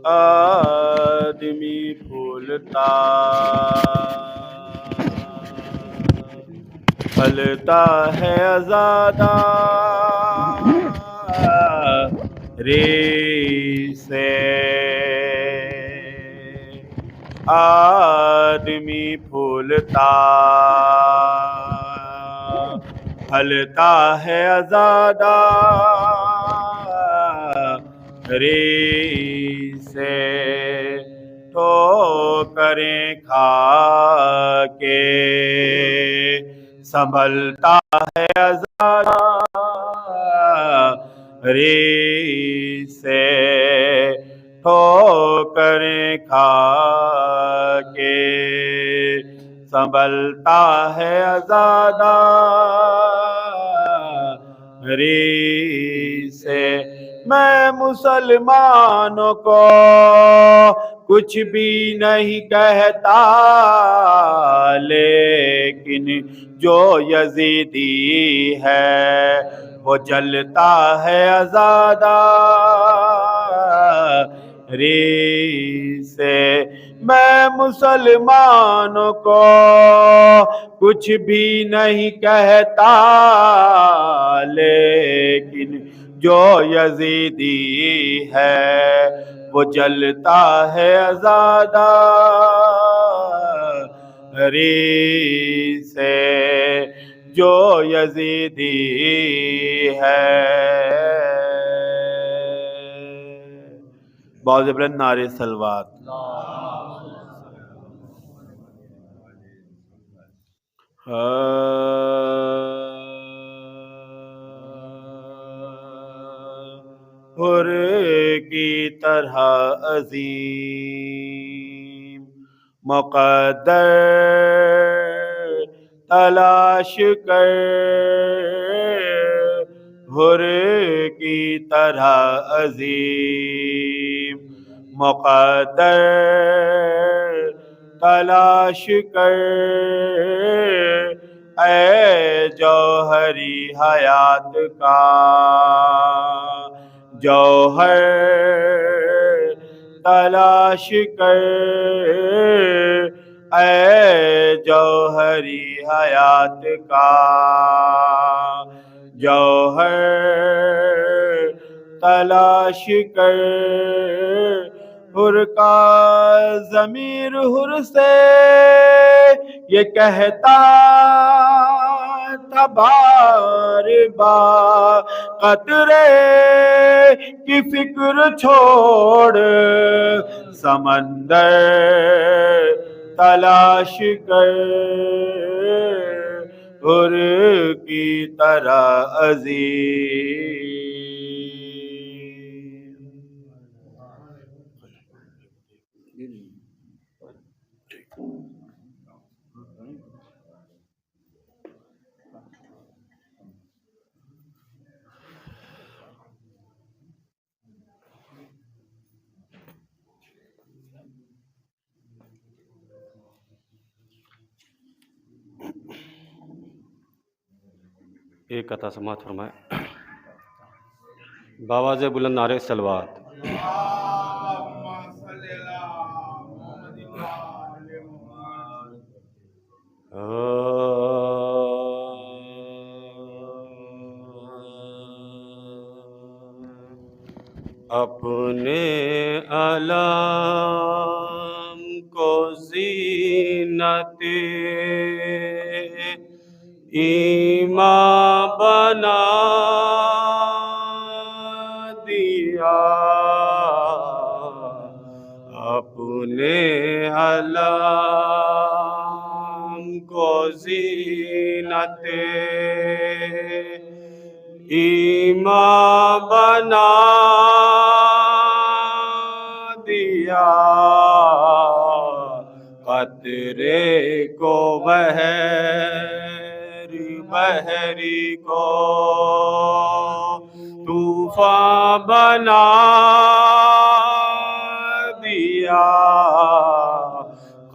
آدمی پھولتا پھلتا ہے آزادہ ری سے آدمی پھولتا پھلتا ہے آزادہ ری سے ٹھوکریں کھا کے سنبھلتا ہے آزادہ ری سے ٹھوکریں کھا کے سنبھلتا ہے آزادہ ری سے میں مسلمانوں کو کچھ بھی نہیں کہتا لیکن جو یزیدی ہے وہ جلتا ہے آزادہ ری سے میں مسلمانوں کو کچھ بھی نہیں کہتا لیکن جو یزیدی ہے وہ جلتا ہے آزادہ ری سے جو یزیدی ہے بہت بلند نعرے صلوات حر کی طرح عظیم مقدر تلاش کر حر کی طرح عظیم مقدر تلاش کر اے جوہری حیات کا جوہر تلاش کر اے جوہری حیات کا جوہر تلاش کر حر کا ضمیر حر سے یہ کہتا تھا بار بار قطرے کی فکر چھوڑ سمندر تلاش کر حر کی طرح عظیم ایک قطعہ سماعت فرمائے باواز بلند نعرے صلوات اپنے علم کو زینت ایمان بنا دیا اپنے علم کو زینت ایمان بنا دیا قطرے کو بحری کو طوفان بنا دیا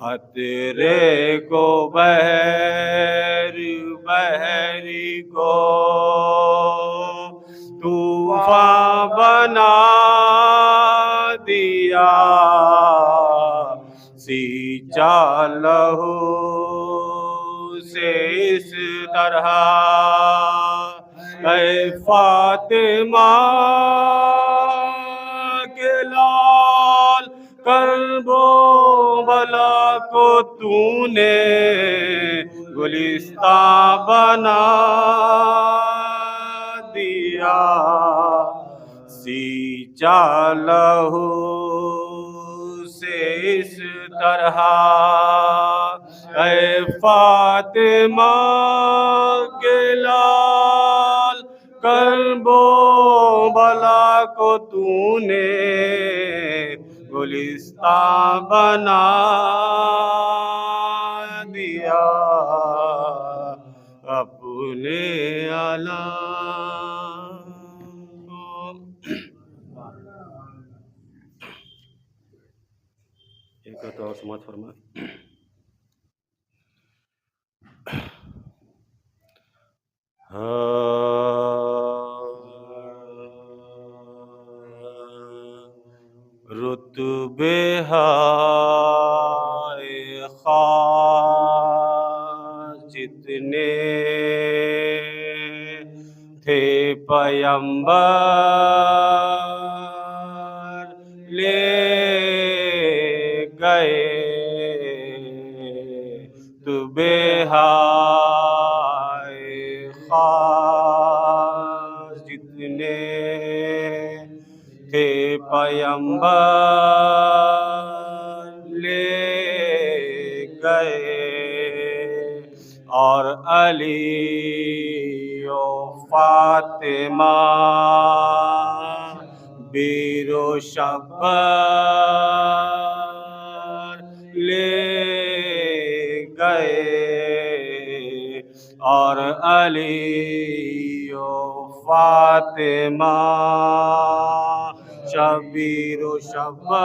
قطرے کو بحری کو طوفان بنا دیا چالہ سے اس طرح اے فاطمہ کے لال کرب و بلا کو تو نے گلستاں بنا دیا سی چالہ سے اس طرح اے فاطمہ کے لال کرب و بلا کو تو نے گلستاں بنا دیا اپنے علام کو۔ ایک اور سماعت فرمائے۔ رتبے ہائے خاص جتنے تھے پیمبر لے گئے رتبے ہائے خاص جتنے تھے پیمبر لے گئے اور علی و فاطمہ بیر و شبر لے گئے اور علی و فاطمہ شبیر و شبر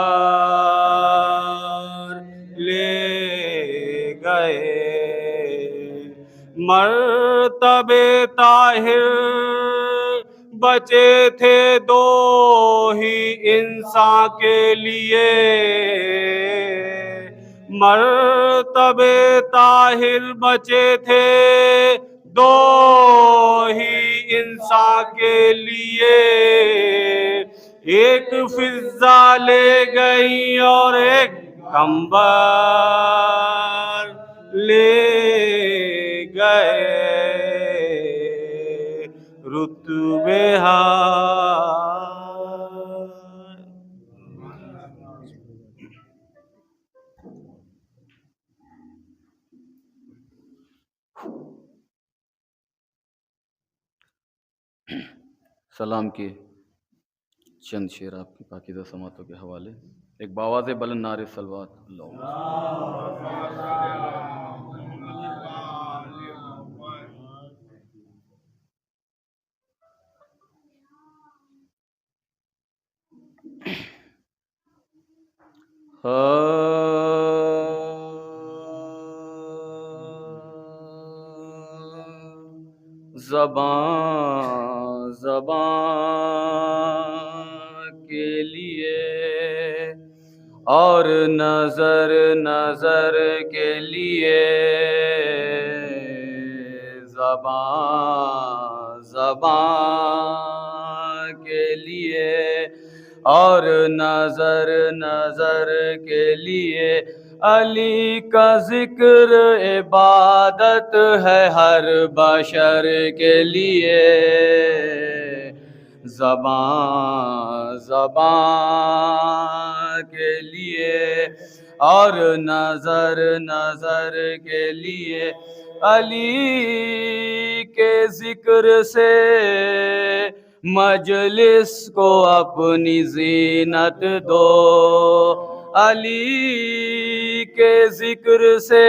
لے گئے مرتبے طاہر بچے تھے دو ہی انسان کے لیے مرتبے طاہر بچے تھے دو ہی انسان کے لیے ایک فضہ لے گئی اور ایک کمبر لے گئے رتبے سلام کے چند شعر آپ کی پاکیزہ سماعتوں کے حوالے۔ ایک باواز بلند نعرے صلوات اللہم زبان زبان کے لیے اور نظر نظر کے لیے زبان زبان کے لیے اور نظر نظر کے لیے علی کا ذکر عبادت ہے ہر بشر کے لیے زبان زبان کے لیے اور نظر نظر کے لیے علی کے ذکر سے مجلس کو اپنی زینت دو علی کے ذکر سے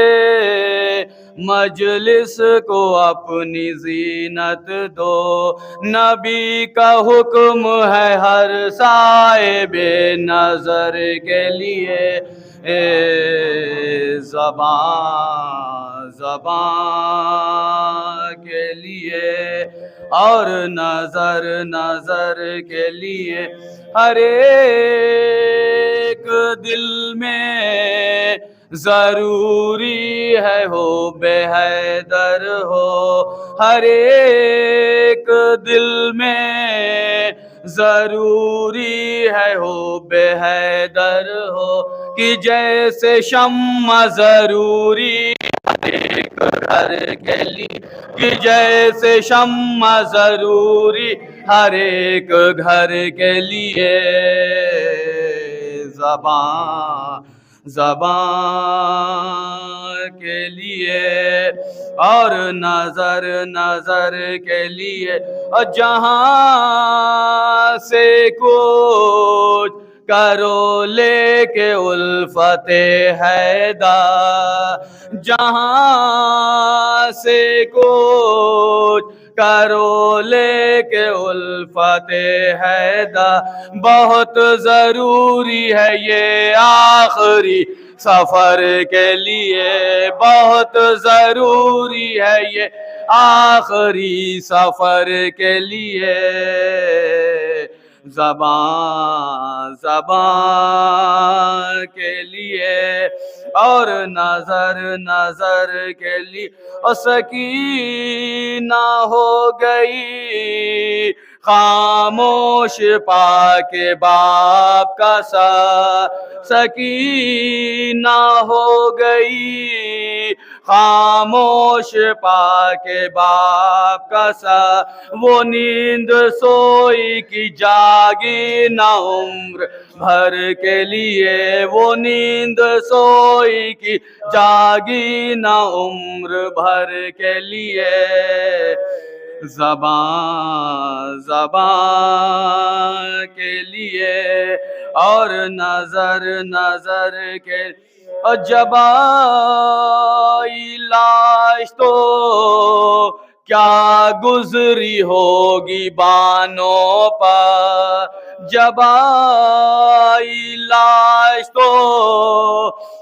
مجلس کو اپنی زینت دو نبی کا حکم ہے ہر صاحب نظر کے لیے زبان زبان کے لیے اور نظر نظر کے لیے ہر ایک دل میں ضروری ہے ہو بے حیدر ہو ہر ایک دل میں، ضروری ہے ہو بے حیدر ہو کہ جیسے شمع ضروری ایک گھر کے لیے، کہ جیسے شمع ضروری ہر ایک گھر کے لیے، زبان کے لیے اور نظر کے لیے، اور جہاں سے کچھ کرو لے کے الفت حیدر، جہاں سے کچھ کرو لے کے الفت حیدر، بہت ضروری ہے یہ آخری سفر کے لیے، بہت ضروری ہے یہ آخری سفر کے لیے، زبان کے لیے اور نظر کے لیے، اور سکینہ ہو گئی خاموش پاک باپ کا سر، سکینہ ہو گئی خاموش پاک باپ کا سر، وہ نیند سوئی کی جاگی نہ عمر بھر کے لیے، وہ نیند سوئی کی جاگی نہ عمر بھر کے لیے، زبان کے لیے اور نظر کے، اور جب آئی لاش تو کیا گزری ہوگی بانوں پر، جب آئی لاش تو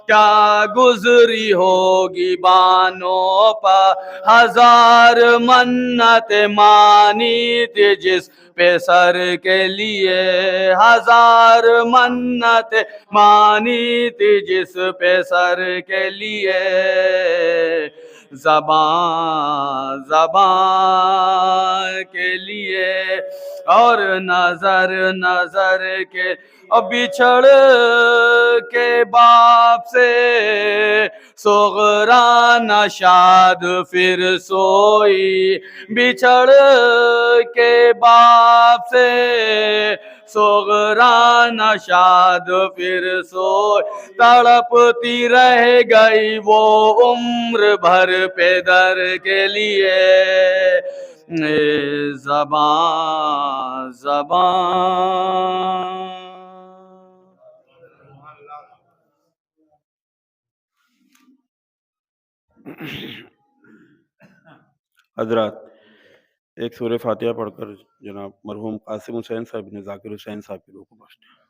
کیا گزری ہوگی بانوں پر، ہزار منت مانی تھی جس پہ سر کے لیے، ہزار منت مانی تھی جس پہ سر کے لیے، زبان کے لیے اور نظر کے، اور بچھڑ کے باپ سے سغرانہ شاد پھر سوئی، بچھڑ کے باپ سے سغرانہ شاد پھر سوئی، تڑپتی رہ گئی وہ عمر بھر پہ در کے لیے، زبان حضرات ایک سورہ فاتحہ پڑھ کر جناب مرحوم قاسم حسین صاحب نے ذاکر حسین صاحب کی روح کو بخشتے ہیں۔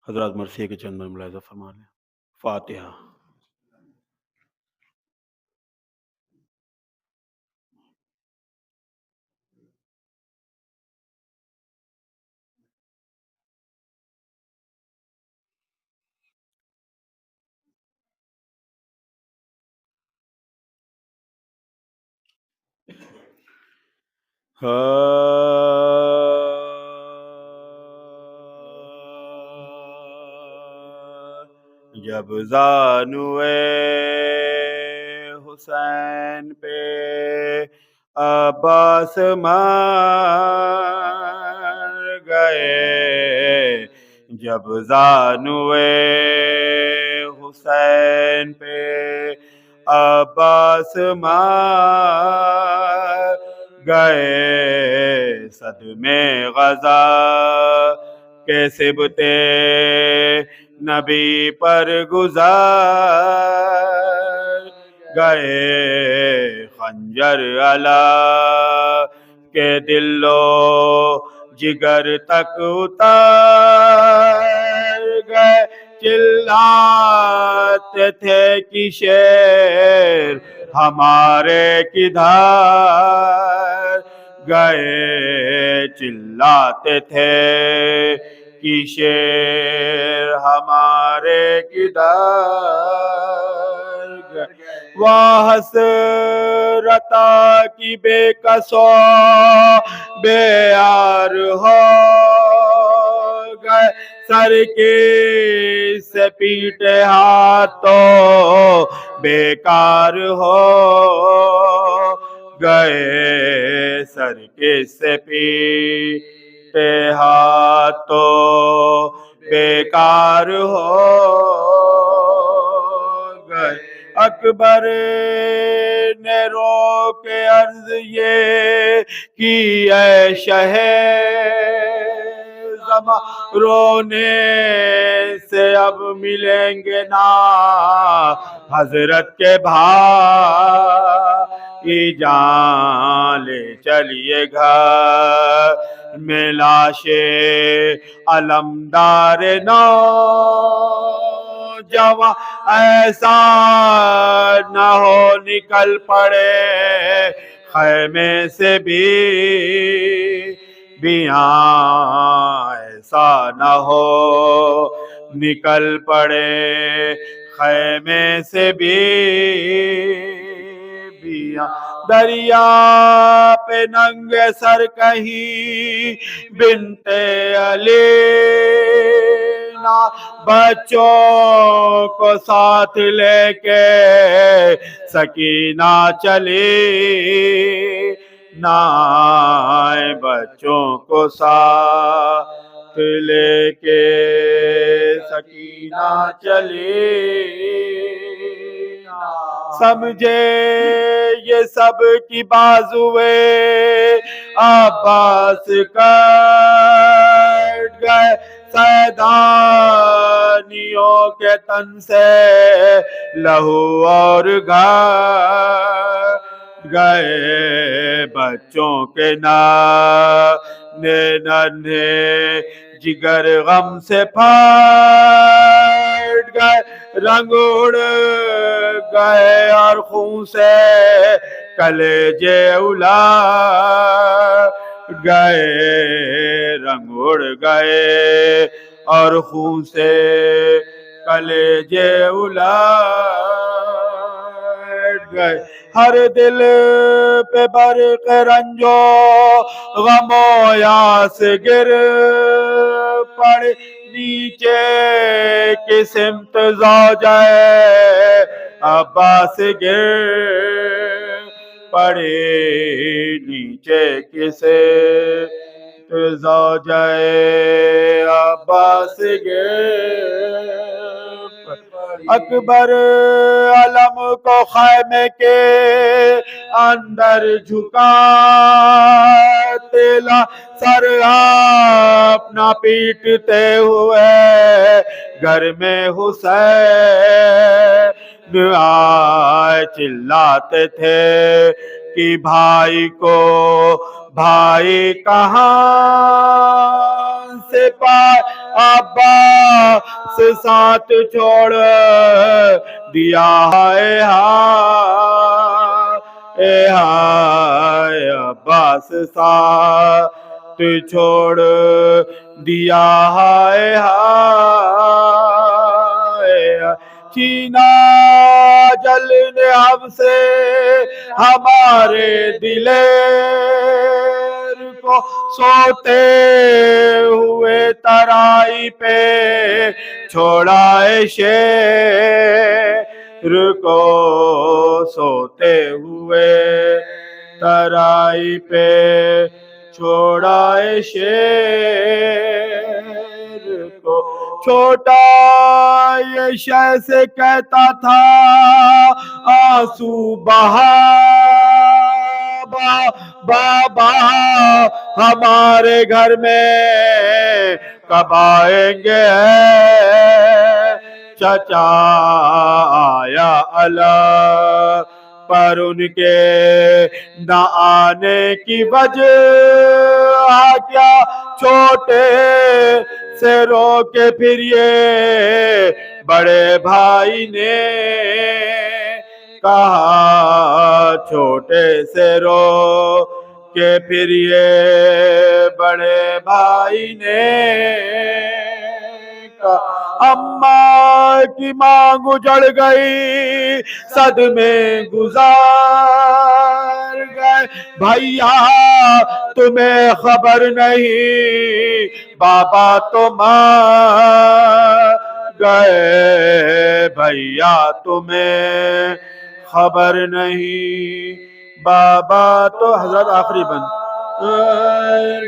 حضرات مرثیہ کے چند میں ملاحظہ فرما لیں۔ فاتحہ۔ جب زانوئے حسین پہ عباس مر گئے، جب زانوئے حسین پہ عباس مر گئے، صدمے غزا کہ سبتے نبی پر گزر گئے خنجر علا کے دل و جگر تک اتر گئے چلاتے تھے کہ شیر ہمارے کدھر گئے چلاتے تھے کہ شیر ہمارے کدھر گئے وہ حسرتا کی بے کسو بے یار ہو گئے سر کی سے پیٹے ہاتھوں بیکار ہو گئے سر کے سے پیٹے ہاتھوں بیکار ہو گئے اکبر نے رو کے عرض یہ کی اے شہ رونے سے اب ملیں گے نا حضرت کے بھائی جان لے چلیے گھر میں لاشے علمدار نوجوان ایسا نہ ہو نکل پڑے خیمے سے بھی ایسا نہ ہو نکل پڑے خیمے سے بھی دریا پہ ننگے سر کہیں بنتے علی نہ بچوں کو ساتھ لے کے سکینہ چلی نہ بچوں کو ساتھ لے کے سکینہ چلی سمجھے یہ سب کی بازوے عباس کٹ گئے سیدانیوں کے تن سے لہو اور گھر گئے بچوں کے ننھے جگر غم سے پھٹ گئے رنگ اڑ گئے اور خون سے کلیجے الٹ گئے رنگ اڑ گئے اور خون سے کلیجے الٹ گئے ہر دل پہ برق رنجو غم و یاس گر پڑے نیچے کی سمت زوجہ عباس گر پڑے نیچے کی سمت زوجہ عباس گر اکبر علم کو خیمے کے اندر جھکاتے لا سر اپنا پیٹتے ہوئے گھر میں حسین آئے چلاتے تھے کہ بھائی کو بھائی کہاں سے پائے عباس ساتھ چھوڑ دیا ہے ہائے عباس ساتھ چھوڑ دیا ہے چینا جل نے ہم سے ہمارے دلیر کو سوتے ہوئے ترائی پہ چھوڑا ہے شیر کو سوتے ہوئے ترائی پہ چھوڑا ہے شیر کو چھوٹا یہ شے سے کہتا تھا آنسو بہا بابا ہمارے گھر میں کب آئیں گے چچا یا اللہ، پر ان کے نہ آنے کی وجہ کیا چھوٹے سے رو کے پھر یہ بڑے بھائی نے کہا، چھوٹے سے رو کہ پھر یہ بڑے بھائی نے کہا، اماں کی مانگ اجڑ گئی صدمے گزار گئے، بھیا تمہیں خبر نہیں بابا تو مر گئے، بھیا تمہیں خبر نہیں بابا تو حضرت آخری بند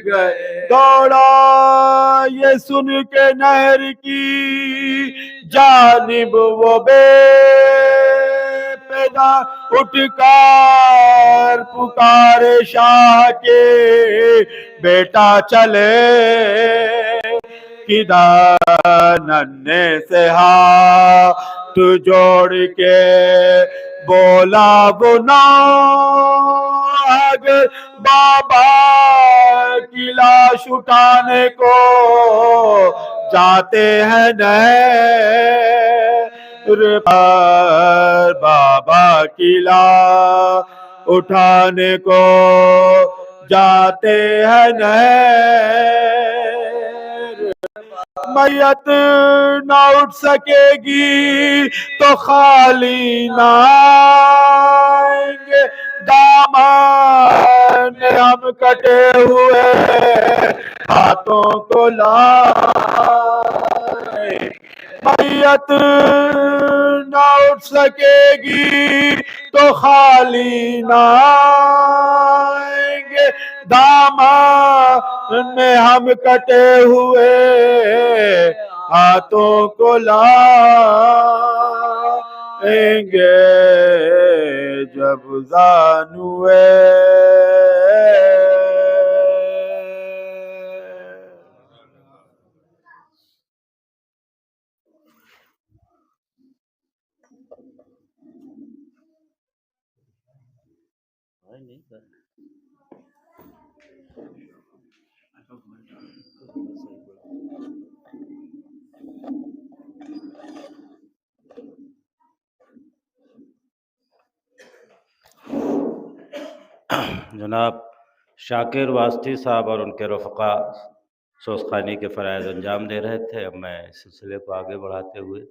گئے، دوڑا یہ سن کے نہر کی جانب وہ بے پیدا، اٹھ کر پکارے شاہ کے بیٹا چلے کدھر، ننھے سے ہاتھ جوڑ کے بولا وہ اگر بابا کی لاش اٹھانے کو جاتے ہیں نہر پر، بابا کی لاش اٹھانے کو جاتے ہیں نہر، میت نہ اٹھ سکے گی تو خالی نہ آئیں گے، دامن ہم کٹے ہوئے ہاتھوں کو لائیں، میت نہ اٹھ سکے گی تو خالی نہ آئیں گے، دامن میں ہم کٹے ہوئے ہاتھوں کو لائیں گے، جب زانوے جناب شاکر واسطی صاحب اور ان کے رفقا سوزخانی کے فرائض انجام دے رہے تھے۔ اب میں اس سلسلے کو آگے بڑھاتے ہوئے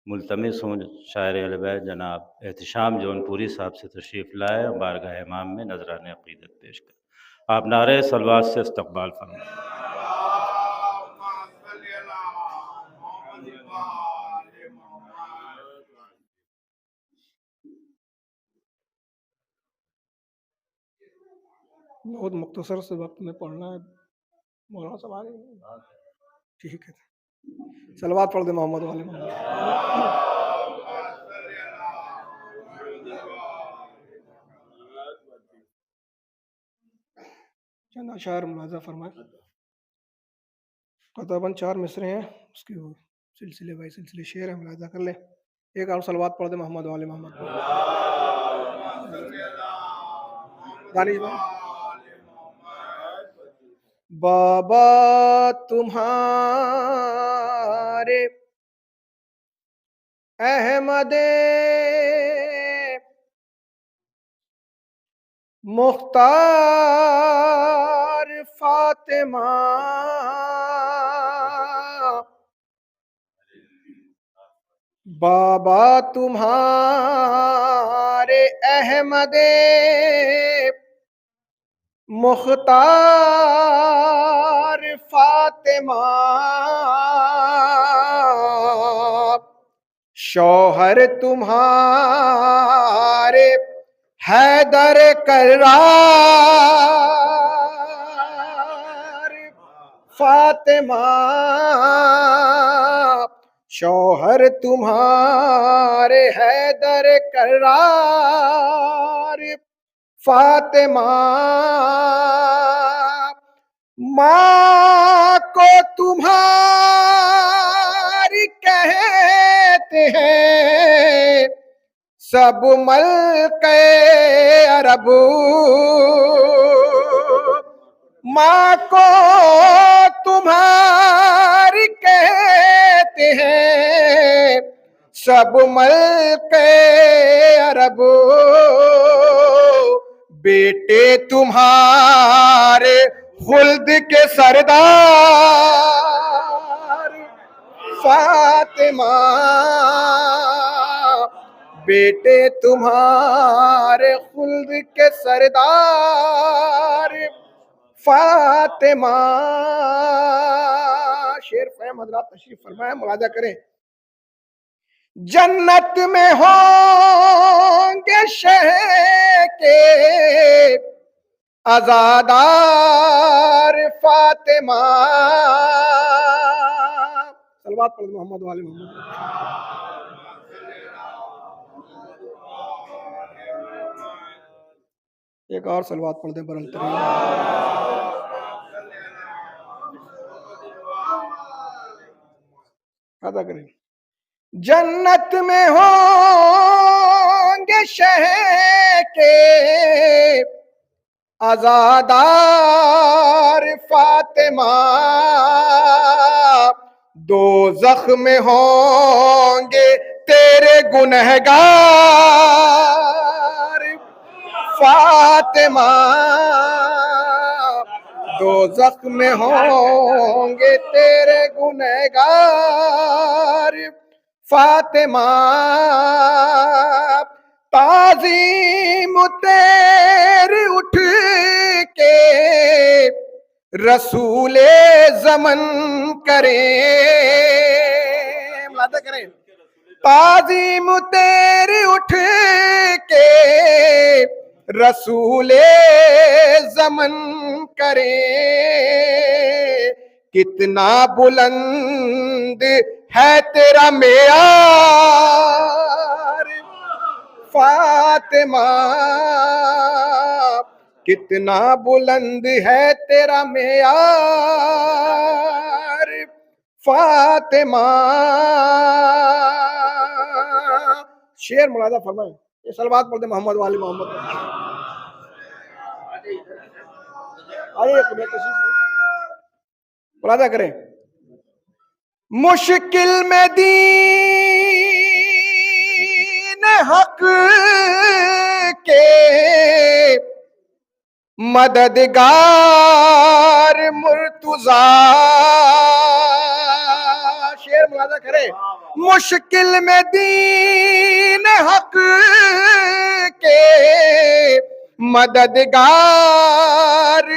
ملتمس ہوں شاعر اہل بیت جناب احتشام جونپوری صاحب سے تشریف لائے، بارگاہ امام میں نذرانِ عقیدت پیش کریں۔ آپ نعرہ صلوات سے استقبال فرمائیں۔ بہت مختصر سے وقت میں پڑھنا ہے مولانا صاحب، آگے ٹھیک ہے، صلوات پڑھ دیں محمد والے محمد۔ چند اشعار ملاحظہ فرمائیں، قطباً 4 مصرے ہیں، اس کی وہ سلسلے بائی سلسلے شعر ہیں، ملاحظہ کر لیں۔ ایک اور صلوات پڑھ دیں محمد والے محمد۔ دانش بھائی، بابا تمہارے احمد مختار فاطمہ، بابا تمہارے احمد مختار فاطمہ، شوہر تمہارے حیدر کرار فاطمہ، شوہر تمہارے حیدر کرار فاطمہ، ماں کو تمہاری کہتے ہیں سب ملک عرب، ماں کو تمہاری کہتے ہیں سب ملک عرب، بیٹے تمہارے خلد کے سردار فاطمہ، بیٹے تمہارے خلد کے سردار فاطمہ۔ شیر فہم حضرات تشریف فرمائیں، ملاحظہ کریں۔ جنت میں ہوں گے شہ کے عزادار فاطمہ، صلوات پڑھ محمد والے محمد۔ ایک اور صلوات پڑھ دیں برالترین۔ ادا کریں۔ جنت میں ہوں گے شہ کے عزادار فاطمہ، دوزخ میں ہوں گے تیرے گنہگار فاطمہ، دوزخ میں ہوں گے تیرے گنہگار فاطمہ، تعظیم تیری اٹھ کے رسول زمن کریں، ملاحظہ کریں، تعظیم تیری اٹھ کے رسول زمن کریں، کتنا بلند ہے تیرا معیار فاطمہ، کتنا بلند ہے تیرا معیار فاطمہ۔ شعر ملاحظہ فرمائیں، یہ صلوات پڑھ دیں محمد والی محمد۔ آئیے ملاحظہ کریں۔ مشکل میں دین حق کے مددگار مرتضیٰ، شعر ملاحظہ کریں۔ مشکل میں دین حق کے مددگار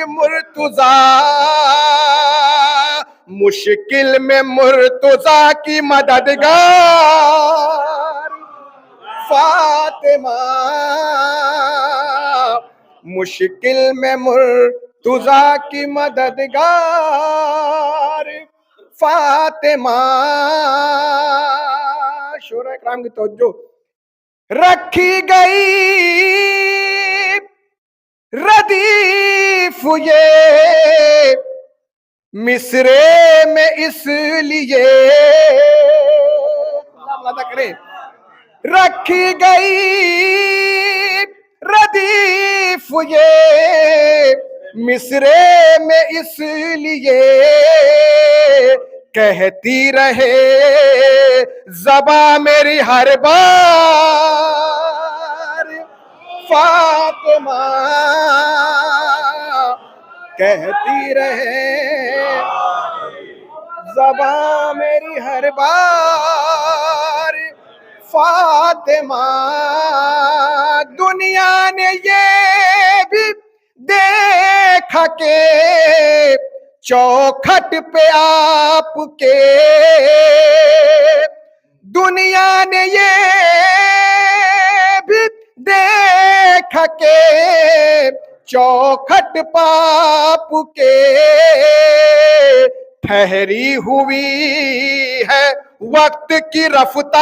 مرتضیٰ، مشکل میں مرتضیٰ کی مددگار فاطمہ، مشکل میں مرتضیٰ کی مددگار فاطمہ۔ شورا اکرام کی توجہ، رکھی گئی ردیف یہ مصرے میں اس لیے، رکھی گئی ردیف یہ مصرے میں اس لیے، کہتی رہے زباں میری ہر بار فاطمہ، کہتی رہے زباں میری ہر بار فاطمہ، دنیا نے یہ بھی دیکھا کہ چوکھٹ پہ آپ کے، دنیا نے یہ بھی دیکھا کہ چوکھٹ پاپ کے ٹھہری ہوئی ہے وقت کی رفتار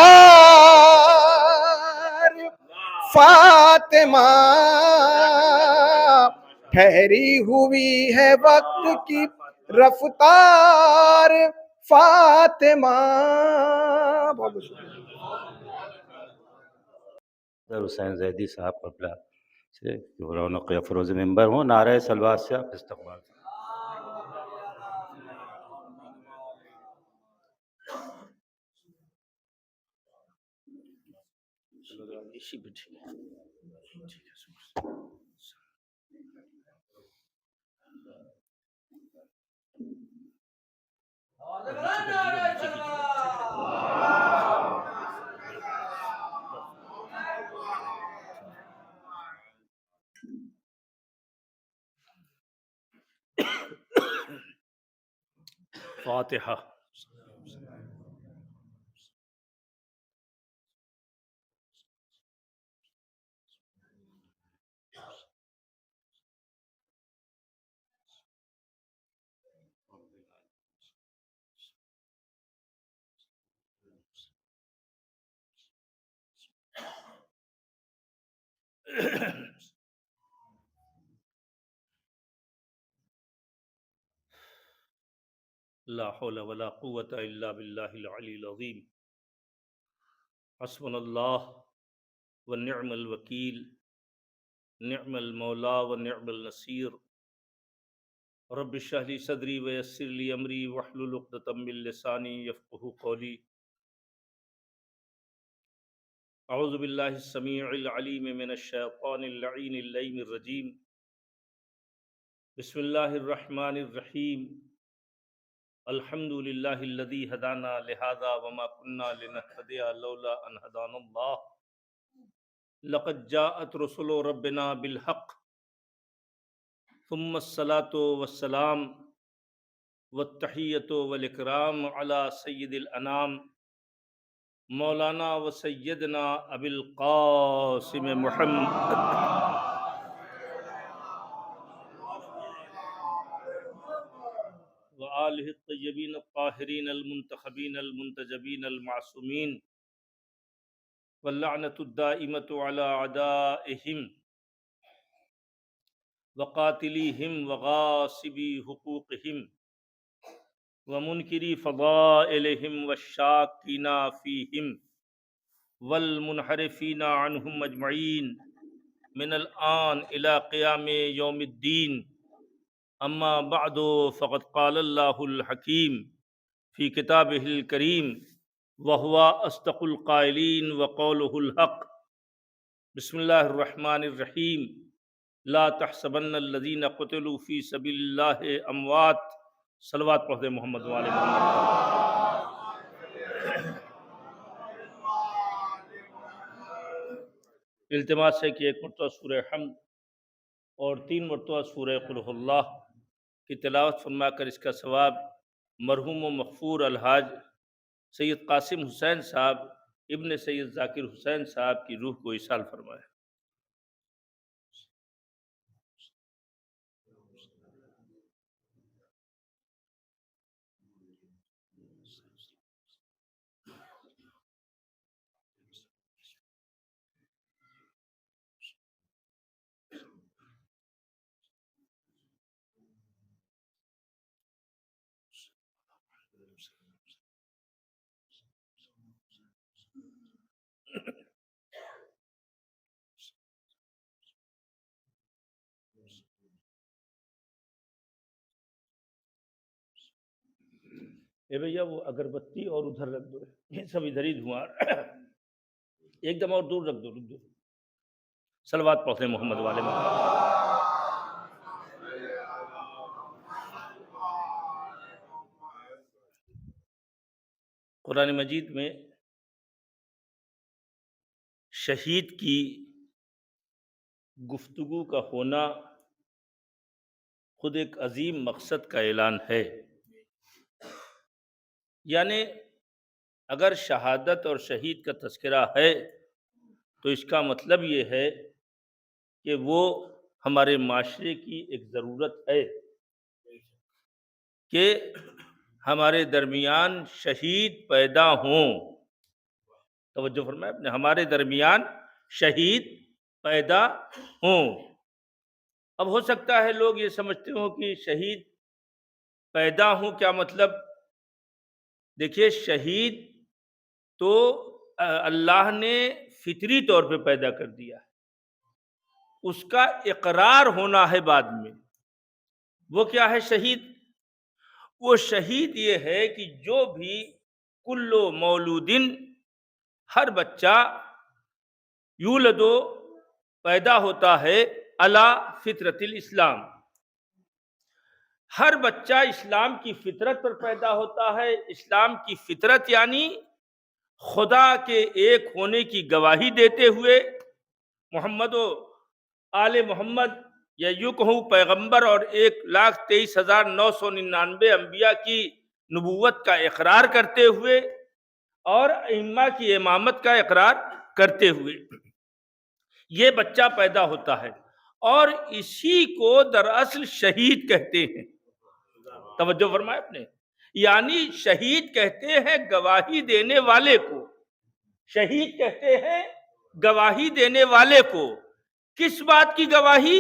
فاطمہ، ٹھہری ہوئی ہے وقت کی رفتار فاطمہ. بہت بہت شکریہ. حسین زیدی صاحب قبلہ سے رونق افروز ممبر ہوں. نعرہ سلوات سے آپ استقبال. فاتحہ. لا حول ولا قوة الا باللہ العلی العظیم. حسبنا اللہ ونعم الوکیل، نعم المولا ونعم النصیر. رب اشرح لي صدری ویسر لي امری واحلل عقدۃ من لسانی یفقهوا قولی. اعوذ باللہ السمیع العلیم من الشیطان اللعین اللیم الرجیم. بسم اللہ الرحمن الرحیم. الحمد للہ الذی ہدانا لہذا وما كنا لنہتدی لولا ان ہدانا اللہ. لقد جاءت رسل ربنا بالحق ثم الصلاة والسلام والتحیۃ والاکرام علی سید الانام مولانا و سیدنا ابی القاسم محمد وآلہ الطیبین الطاہرین المنتخبین المنتجبین المعصومین واللعنۃ الدائمۃ علی اعدائہم وقاتلیہم وغاصبی حقوقہم ومنکری فضائلہم والشاکین فیہم والمنحرفین عنہم اجمعین من الآن الی قیام یوم الدین. اما بعد فقد قال اللہ الحکیم فی کتابہ الکریم وہو اصدق القائلین وقولہ الحق. بسم اللہ الرحمن الرحیم. لا تحسبن الذین قتلوا فی سبیل اللہ اموات. صلوات پڑھ دیں محمد والے محمد. التماس ہے کہ ایک مرتبہ سورہ حمد اور 3 مرتبہ سورہ قل هو اللہ کی تلاوت فرما کر اس کا ثواب مرحوم و مغفور الحاج سید قاسم حسین صاحب ابن سید ذاکر حسین صاحب کی روح کو ایصال فرمائے. اے بھیا وہ اگربتی اور ادھر رکھ دو، یہ سب ادھر ہی دھواں ایک دم اور دور رکھ دو. رکھ دو. صلوات پڑھتے ہیں محمد والے محمد. قرآن مجید میں شہید کی گفتگو کا ہونا خود ایک عظیم مقصد کا اعلان ہے. یعنی اگر شہادت اور شہید کا تذکرہ ہے تو اس کا مطلب یہ ہے کہ وہ ہمارے معاشرے کی ایک ضرورت ہے کہ ہمارے درمیان شہید پیدا ہوں. توجہ فرمائے اپنے، ہمارے درمیان شہید پیدا ہوں. اب ہو سکتا ہے لوگ یہ سمجھتے ہوں کہ شہید پیدا ہوں کیا مطلب؟ دیکھیے شہید تو اللہ نے فطری طور پہ پیدا کر دیا ہے، اس کا اقرار ہونا ہے بعد میں۔ وہ کیا ہے شہید؟ وہ شہید یہ ہے کہ جو بھی کل مولودن، ہر بچہ یولدو پیدا ہوتا ہے علی فطرت الاسلام، ہر بچہ اسلام کی فطرت پر پیدا ہوتا ہے۔ اسلام کی فطرت یعنی خدا کے ایک ہونے کی گواہی دیتے ہوئے، محمد و آل محمد یا یوں کہوں پیغمبر اور 1,23,999 انبیاء کی نبوت کا اقرار کرتے ہوئے اور ائمہ کی امامت کا اقرار کرتے ہوئے یہ بچہ پیدا ہوتا ہے، اور اسی کو دراصل شہید کہتے ہیں۔ توجہ فرمائے اپنے، یعنی شہید کہتے ہیں گواہی دینے والے کو، شہید کہتے ہیں گواہی دینے والے کو۔ کس بات کی گواہی؟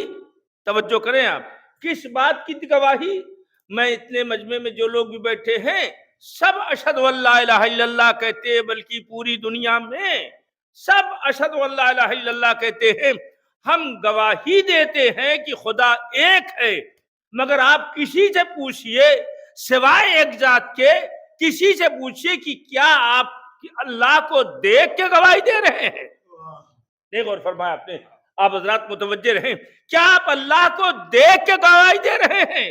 توجہ کریں آپ، کس بات کی گواہی؟ میں اتنے مجمع میں جو لوگ بھی بیٹھے ہیں سب اشہد ان لا الہ الا اللہ کہتے ہیں، بلکہ پوری دنیا میں سب اشہد ان لا الہ الا اللہ کہتے ہیں۔ ہم گواہی دیتے ہیں کہ خدا ایک ہے، مگر آپ کسی سے پوچھئے سوائے ایک ذات کے، کسی سے پوچھئے کہ کیا آپ اللہ کو دیکھ کے گواہی دے رہے ہیں؟ دیکھ اور فرمایا آپ نے، آپ حضرات متوجہ رہیں، کیا آپ اللہ کو دیکھ کے گواہی دے رہے ہیں؟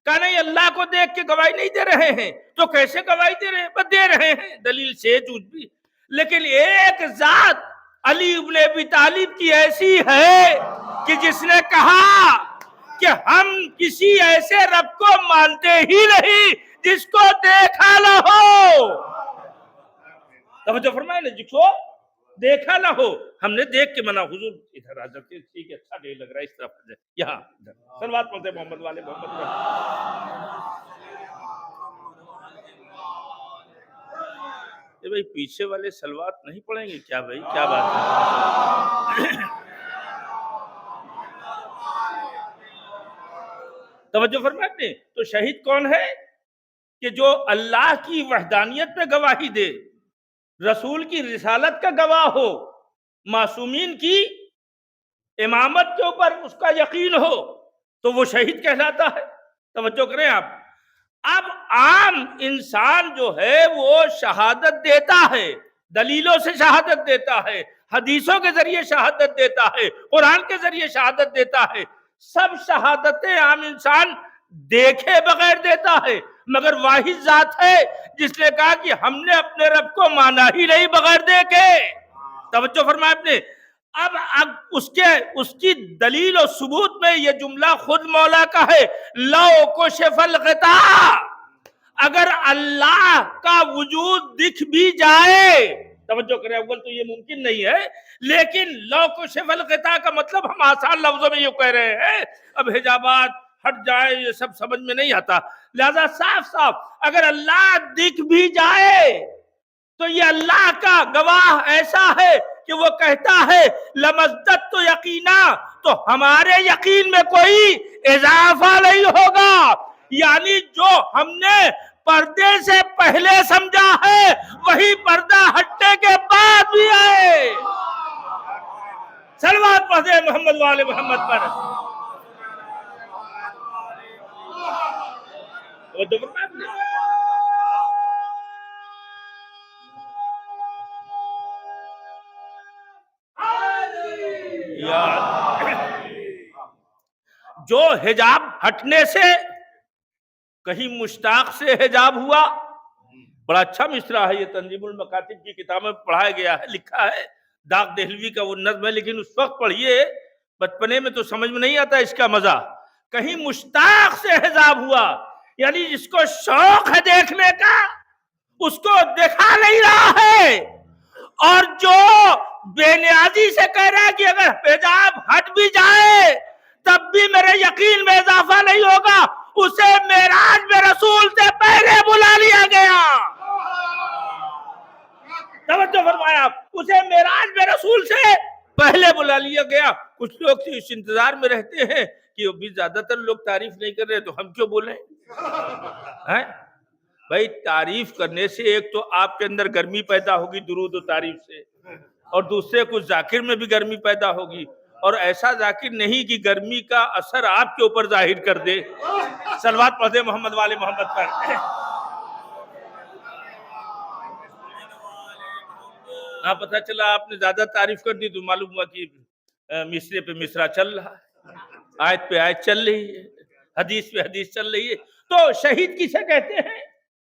کہا نہیں، اللہ کو دیکھ کے گواہی نہیں دے رہے ہیں۔ تو کیسے گواہی دے رہے ہیں؟ بس دے رہے ہیں دلیل سے جھوٹ بھی۔ لیکن ایک ذات علی ابن ابی طالب کی ایسی ہے کہ جس نے کہا کہ ہم کسی ایسے رب کو مانتے ہی نہیں جس کو دیکھا نہ ہو۔ توجہ فرمائے نا، جس کو دیکھا نہ ہو۔ ہم نے دیکھ کے منع، حضور ادھر آ جاتے، ٹھیک ہے اچھا نہیں لگ رہا ہے، اس طرف آ جائے، یہاں صلوات پڑھتے محمد والے محمد پر۔ بھائی پیچھے والے صلوات نہیں پڑھیں گے کیا بھائی؟ کیا بات ہے؟ توجہ فرمائے نے، تو شہید کون ہے؟ کہ جو اللہ کی وحدانیت پہ گواہی دے، رسول کی رسالت کا گواہ ہو، معصومین کی امامت کے اوپر اس کا یقین ہو، تو وہ شہید کہلاتا ہے۔ توجہ کریں آپ، اب عام انسان جو ہے وہ شہادت دیتا ہے، دلیلوں سے شہادت دیتا ہے، حدیثوں کے ذریعے شہادت دیتا ہے، قرآن کے ذریعے شہادت دیتا ہے، سب شہادتیں عام انسان دیکھے بغیر دیتا ہے، مگر واحد ذات ہے جس نے کہا کہ ہم نے اپنے رب کو مانا ہی نہیں بغیر دیکھے۔ توجہ فرمائے اپنے، اب اس کی دلیل و ثبوت میں یہ جملہ خود مولا کا ہے، لو کشف الغطاء، اگر اللہ کا وجود دکھ بھی جائے، توجہ کریں اول تو یہ ممکن نہیں ہے، لیکن لو کشف الغطاء کا مطلب ہم آسان لفظوں میں یہ کہہ رہے ہیں، اب حجابات ہٹ جائے یہ سب سمجھ میں نہیں آتا، لہذا صاف صاف اگر اللہ دکھ بھی جائے تو یہ اللہ کا گواہ ایسا ہے کہ وہ کہتا ہے لمزدت تو یقینا، تو ہمارے یقین میں کوئی اضافہ نہیں ہوگا، یعنی جو ہم نے پردے سے پہلے سمجھا ہے وہی پردہ ہٹنے کے بعد بھی آئے۔ صلوات پڑھتے ہیں محمد والے محمد پر۔ جو حجاب ہٹنے سے، کہیں مشتاق سے حجاب ہوا، بڑا اچھا مصرع ہے، یہ تنظیم المکاتب کی کتاب میں پڑھایا گیا ہے، لکھا ہے، داغ دہلوی کا وہ نظم ہے، لیکن اس وقت پڑھیے، بچپنے میں تو سمجھ میں نہیں آتا اس کا مزہ۔ کہیں مشتاق سے حجاب ہوا، یعنی جس کو شوق ہے دیکھنے کا اس کو دکھا نہیں رہا ہے، اور جو بے نیازی سے کہہ رہا ہے کہ اگر حجاب ہٹ بھی جائے تب بھی میرے یقین میں اضافہ نہیں ہوگا، اسے معراج میں رسول سے پہلے بلا لیا گیا۔ توجہ فرمایا، اسے معراج میں رسول سے پہلے بلا لیا گیا۔ کچھ لوگ اس انتظار میں رہتے ہیں کہ ابھی زیادہ تر لوگ تعریف نہیں کر رہے تو ہم کیوں بولیں، ہیں بھائی تعریف کرنے سے ایک تو آپ کے اندر گرمی پیدا ہوگی درود و تعریف سے، اور دوسرے کچھ ذاکر میں بھی گرمی پیدا ہوگی، اور ایسا ذاکر نہیں کہ گرمی کا اثر آپ کے اوپر ظاہر کر دے۔ صلوات پڑھ دے محمد والے محمد پر۔ ہاں پتہ چلا آپ نے زیادہ تعریف کر دی تو معلوم ہوا کہ مصرے پہ مصرع چل رہا ہے، آیت پہ آیت چل رہی ہے، حدیث پہ حدیث چل رہی ہے۔ تو شہید کسے کہتے ہیں؟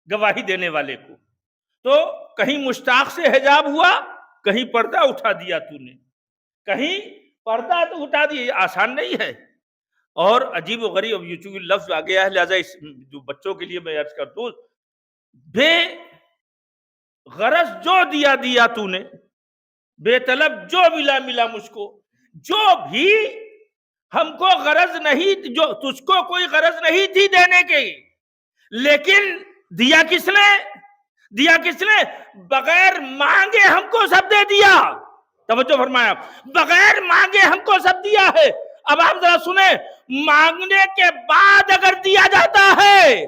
گواہی دینے والے کو۔ تو کہیں مشتاق سے حجاب ہوا، کہیں پردہ اٹھا دیا تو نے، کہیں پردہ تو اٹھا دیا، یہ آسان نہیں ہے۔ اور عجیب و غریب، اب یہ چونکہ لفظ آ گیا ہے لہٰذا اس جو بچوں کے لیے میں عرض کر دوں، بے غرض جو دیا تو نے، بے طلب جو ملا مجھ کو، جو بھی ہم کو غرض نہیں، جو تجھ کو کوئی غرض نہیں تھی دینے کی، لیکن دیا کس نے؟ بغیر مانگے ہم کو سب دے دیا۔ توجہ فرمایا، بغیر مانگے ہم کو سب دیا ہے۔ اب آپ ذرا سنیں، مانگنے کے بعد اگر دیا جاتا ہے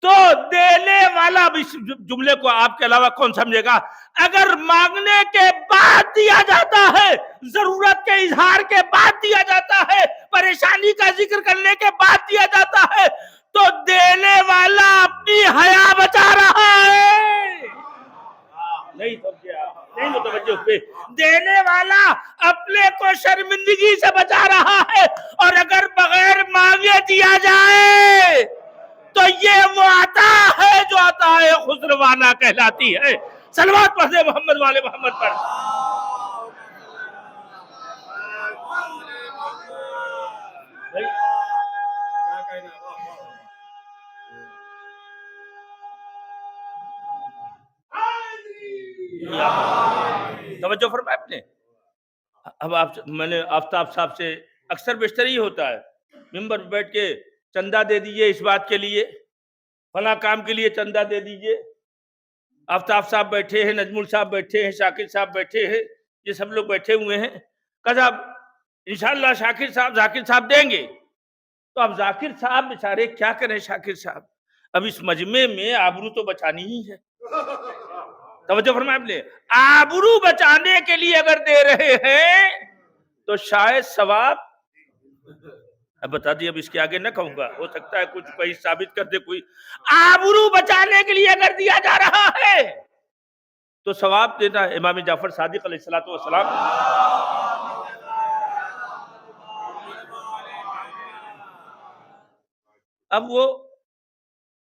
تو دینے والا بھی، اس جملے کو آپ کے علاوہ کون سمجھے گا؟ اگر مانگنے کے بعد دیا جاتا ہے، ضرورت کے اظہار کے بعد دیا جاتا ہے، پریشانی کا ذکر کرنے کے بعد دیا جاتا ہے، تو دینے والا اپنی حیا بچا رہا ہے۔ نہیں سمجھے آپ، نہیں متوجہ پہ، دینے والا اپنے کو شرمندگی سے بچا رہا ہے۔ اور اگر بغیر مانگے دیا جائے تو یہ وہ عطا ہے جو عطا خسروانہ کہلاتی ہے۔ صلوات پڑھ دے محمد والے محمد پر۔ توجہ فرمائے اپنے۔ اب میں نے آفتاب صاحب سے اکثر بیشتر ہی ہوتا ہے، ممبر پہ بیٹھ کے چندہ دے دیجئے اس بات کے لیے، فلاں کام کے لیے چندہ دے دیجئے۔ آفتاب صاحب بیٹھے ہیں، نجم صاحب بیٹھے ہیں، شاکر صاحب بیٹھے ہیں، یہ سب لوگ بیٹھے ہوئے ہیں۔ کہا صاحب انشاءاللہ شاکر صاحب ذاکر صاحب دیں گے۔ تو اب ذاکر صاحب بیچارے کیا کریں، شاکر صاحب اب اس مجمع میں آبرو تو بچانی ہی ہے۔ توجہ فرمائے آپ نے، آبرو بچانے کے لیے اگر دے رہے ہیں تو شاید ثواب، اب بتا دی، اب اس کے آگے نہ کہوں گا، ہو سکتا ہے کچھ کوئی ثابت کر دے کوئی۔ آبرو بچانے کے لیے اگر دیا جا رہا ہے تو ثواب دینا ہے۔ امام جعفر صادق علیہ السلام، اب وہ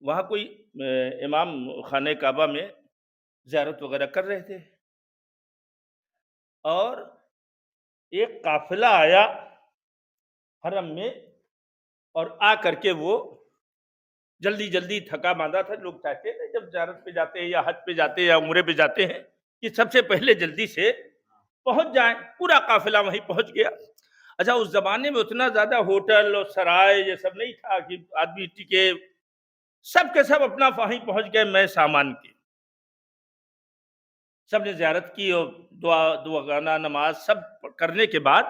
وہاں کوئی امام خانہ کعبہ میں زیارت وغیرہ کر رہے تھے، اور ایک قافلہ آیا حرم میں، اور آ کر کے وہ جلدی تھکا باندھا تھا۔ لوگ چاہتے ہیں جب زیارت پہ جاتے ہیں یا حج پہ جاتے ہیں یا عمرے پہ جاتے ہیں کہ سب سے پہلے جلدی سے پہنچ جائیں۔ پورا قافلہ وہیں پہنچ گیا۔ اچھا اس زمانے میں اتنا زیادہ ہوٹل اور سرائے یہ سب نہیں تھا کہ آدمی ٹکے، سب کے سب اپنا وہیں پہنچ گئے، میں سامان کے سب نے زیارت کی، اور دعا گانا نماز سب کرنے کے بعد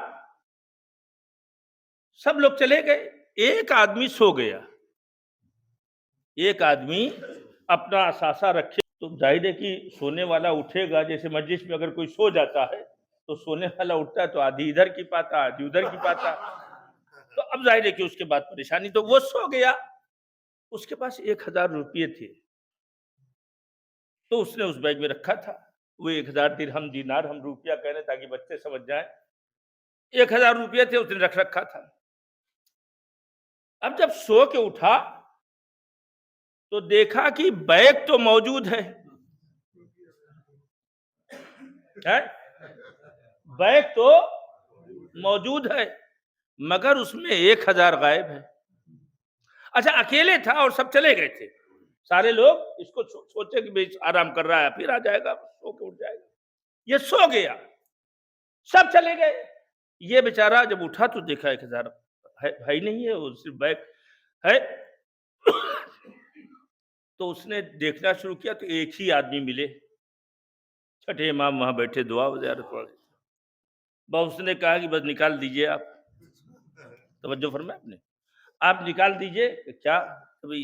سب لوگ چلے گئے۔ ایک آدمی سو گیا، ایک آدمی اپنا اثاثہ رکھے، تو ظاہر ہے کہ سونے والا اٹھے گا، جیسے مجلس میں اگر کوئی سو جاتا ہے تو سونے والا اٹھتا ہے تو آدھی ادھر کی پاتا آدھی ادھر کی پاتا، تو اب ظاہر ہے کہ اس کے بعد پریشانی، تو وہ سو گیا۔ اس کے پاس 1000 روپے تھے، تو اس نے اس بیگ میں رکھا تھا۔ وہ 1000 درہم دینار ہم روپیہ کہہ رہے ہیں تاکہ بچے سمجھ جائیں، 1000 روپے تھے، اس نے رکھ رکھا تھا۔ اب جب سو کے اٹھا تو دیکھا کہ بیگ تو موجود ہے، بیگ تو موجود ہے، مگر اس میں 1000 غائب ہے۔ اچھا اکیلے تھا اور سب چلے گئے تھے، سارے لوگ اس کو سوچے کہ بھئی آرام کر رہا ہے، پھر آ جائے گا، سو کے اٹھ جائے گا۔ یہ سو گیا، سب چلے گئے۔ یہ بیچارہ جب اٹھا تو دیکھا 1000 ہے ہی نہیں ہے، وہ صرف بیگ ہے۔ تو اس نے دیکھنا شروع کیا تو ایک ہی آدمی ملے، چھٹے امام وہاں بیٹھے دعا و زیارت پڑھ رہے۔ بس اس نے کہا کہ بس نکال دیجئے آپ، توجہ فرمائے آپ نے، آپ نکال دیجئے۔ کیا بھائی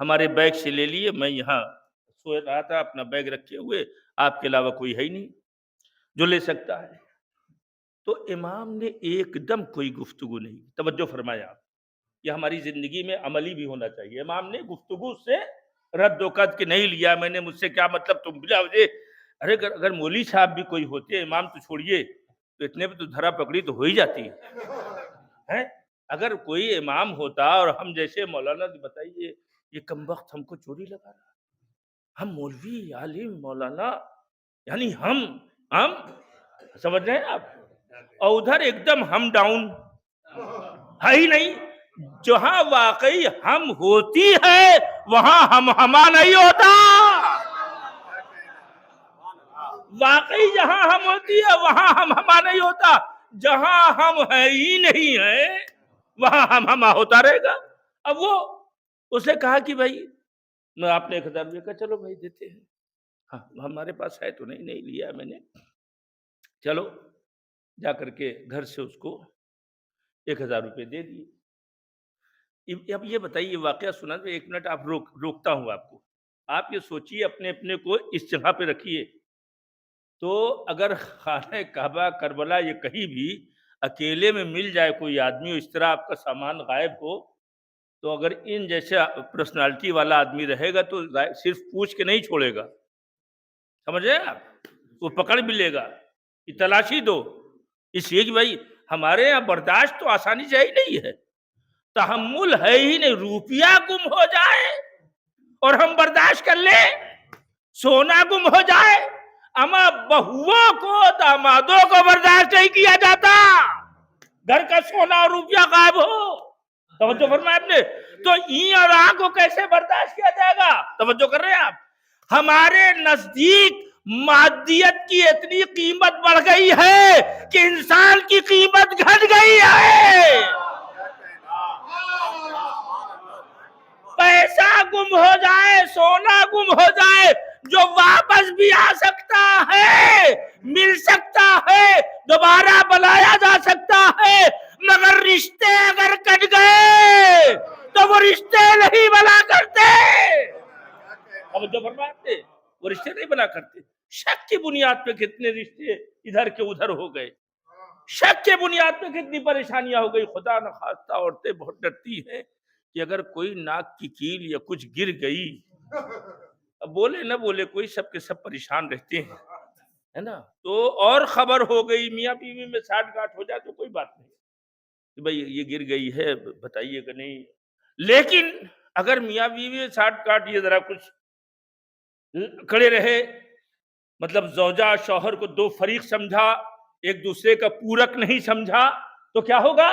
ہمارے بیگ سے لے لیے، میں یہاں سو رہا تھا اپنا بیگ رکھے ہوئے، آپ کے علاوہ کوئی ہے ہی نہیں جو لے سکتا ہے۔ تو امام نے ایک دم کوئی گفتگو نہیں، توجہ فرمایا آپ، یہ ہماری زندگی میں عملی بھی ہونا چاہیے۔ امام نے گفتگو سے رد و قد کے نہیں لیا، میں نے مجھ سے کیا مطلب، تم بلا وجہ، ارے اگر مولوی صاحب بھی کوئی ہوتے، امام تو چھوڑیے، تو اتنے پہ تو دھرا پکڑی تو ہو ہی جاتی ہے۔ اگر کوئی امام ہوتا اور ہم جیسے مولانا بتائیے، یہ کم وقت ہم کو چوری لگا رہا، ہم مولوی عالم مولانا، یعنی ہم سمجھ رہے ہیں آپ، اور ادھر ایک دم ہم ڈاؤن ہے ہی نہیں۔ جہاں واقعی ہم ہوتی ہے وہاں ہم نہیں ہوتا، واقعی جہاں ہم ہوتی ہے وہاں ہم نہیں ہوتا، جہاں ہم ہے ہی نہیں ہے وہاں ہم ہوتا رہے گا۔ اب وہ اسے کہا کہ بھائی میں آپ نے 1000 روپے کا، چلو بھائی دیتے ہیں، ہاں ہمارے پاس ہے تو نہیں لیا میں نے، چلو جا کر کے گھر سے اس کو 1000 روپے دے دیے۔ اب یہ بتائیے، واقعہ سنا تو 1 منٹ آپ روکتا ہوں آپ کو، آپ یہ سوچیے، اپنے کو اس جگہ پہ رکھیے، تو اگر خانہ کعبہ کربلا یہ کہیں بھی اکیلے میں مل جائے کوئی آدمی، اس طرح آپ کا سامان غائب ہو، تو اگر ان جیسے پرسنالٹی والا آدمی رہے گا تو صرف پوچھ کے نہیں چھوڑے گا، سمجھے آپ، وہ پکڑ بھی لے گا کہ تلاشی دو، اس لیے کہ بھائی ہمارے یہاں برداشت تو آسانی سے ہی نہیں ہے، تحمل ہے ہی نہیں، روپیہ گم ہو جائے اور ہم برداشت کر لیں، سونا گم ہو جائے، اما بہووں کو دامادوں کو برداشت نہیں کیا جاتا، گھر کا سونا اور روپیہ غائب ہو، توجہ فرمایا آپ نے، تو این اور آن کو کیسے برداشت کیا جائے گا؟ توجہ کر رہے ہیں آپ، ہمارے نزدیک مادیت کی اتنی قیمت بڑھ گئی ہے کہ انسان کی قیمت گھٹ گئی ہے، پیسہ گم ہو جائے، سونا گم ہو جائے، جو واپس بھی آ سکتا ہے، مل سکتا ہے، دوبارہ بلایا جا سکتا ہے، مگر رشتے اگر کٹ گئے تو وہ رشتے نہیں بنا کرتے، اب جو فرماتے وہ رشتے نہیں بنا کرتے۔ شک کی بنیاد پہ کتنے رشتے ادھر کے ادھر ہو گئے، شک کے بنیاد پہ کتنی پریشانیاں ہو گئی۔ خدا نخواستہ عورتیں بہت ڈرتی ہیں کہ اگر کوئی ناک کی کیل یا کچھ گر گئی، اب بولے نہ بولے کوئی، سب کے سب پریشان رہتے ہیں، ہے نا، تو اور خبر ہو گئی، میاں بیوی میں ساٹھ گاٹھ ہو جائے تو کوئی بات نہیں کہ بھائی یہ گر گئی ہے بتائیے کہ نہیں، لیکن اگر میاں بیوی میں ساٹھ گاٹھ یہ ذرا کچھ کھڑے رہے، مطلب زوجہ شوہر کو دو فریق سمجھا، ایک دوسرے کا پورک نہیں سمجھا، تو کیا ہوگا؟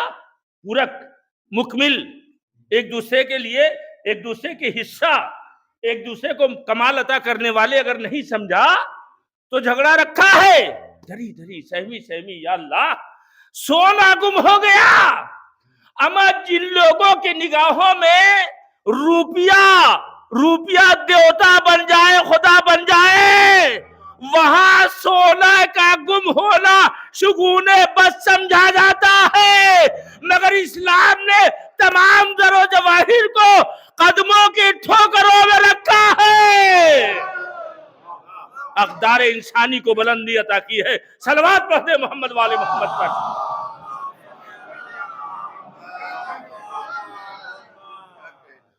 پورک مکمل، ایک دوسرے کے لیے، ایک دوسرے کے حصہ، ایک دوسرے کو کمال عطا کرنے والے اگر نہیں سمجھا تو جھگڑا رکھا ہے، دھری دھری سہمی، یا اللہ سونا گم ہو گیا۔ اما جن لوگوں کے نگاہوں میں روپیہ دیوتا بن جائے، خدا بن جائے، وہاں سونا کا گم ہونا شگون بس سمجھا جاتا ہے، مگر اسلام نے تمام زر و جواہر کو قدموں کی ٹھوکروں میں رکھا ہے، اقدار انسانی کو بلندی عطا کی ہے۔ صلوات پڑھتے محمد والے محمد پر۔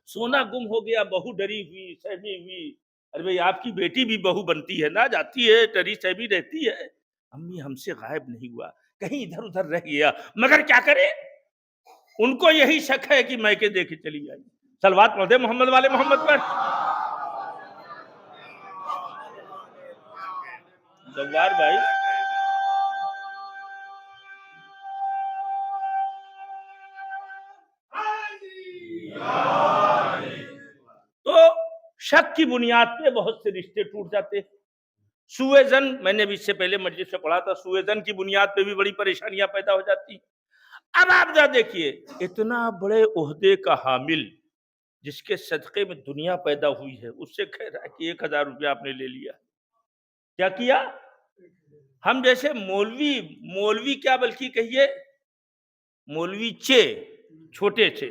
سونا گم ہو گیا، بہو ڈری ہوئی، سہمی ہوئی، ارے بھائی آپ کی بیٹی بھی بہو بنتی ہے نا، جاتی ہے ٹری سہمی رہتی ہے، امی ہم سے غائب نہیں ہوا، کہیں ادھر ادھر رہ گیا، مگر کیا کرے، ان کو یہی شک ہے کہ میکے دے کے چلی جائے۔ صلوات پڑھتے محمد والے محمد پر۔ جوار بھائی تو شک کی بنیاد پہ بہت سے رشتے ٹوٹ جاتے ہیں۔ سوء ظن، میں نے بھی اس سے پہلے مجلس سے پڑھا تھا، سوء ظن کی بنیاد پہ بھی بڑی پریشانیاں پیدا ہو جاتی ہیں۔ اب آپ ذرا دیکھیے، اتنا بڑے عہدے کا حامل جس کے صدقے میں دنیا پیدا ہوئی ہے، اس سے کہہ رہا ہے کہ 1000 روپیہ آپ نے لے لیا، کیا کیا؟ ہم جیسے مولوی کیا، بلکہ کہیے مولوی چھوٹے سے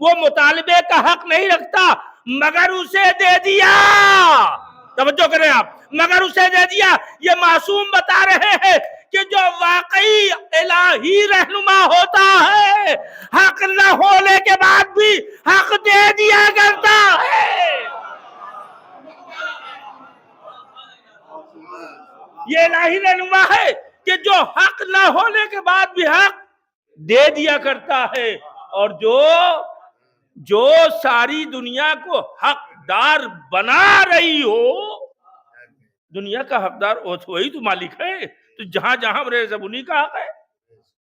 وہ مطالبے کا حق نہیں رکھتا مگر اسے دے دیا. توجہ کریں آپ, مگر اسے دے دیا. یہ معصوم بتا رہے ہیں کہ جو واقعی الہی رہنما ہوتا ہے حق نہ ہونے کے بعد بھی حق دے دیا کرتا ہے. یہ الہی رہنما ہے کہ جو حق نہ ہونے کے بعد بھی حق دے دیا کرتا ہے, اور جو ساری دنیا کو حقدار بنا رہی ہو, دنیا کا حقدار وہی تو مالک ہے. تو جہاں جہاں میرے زبونی کا حق ہے,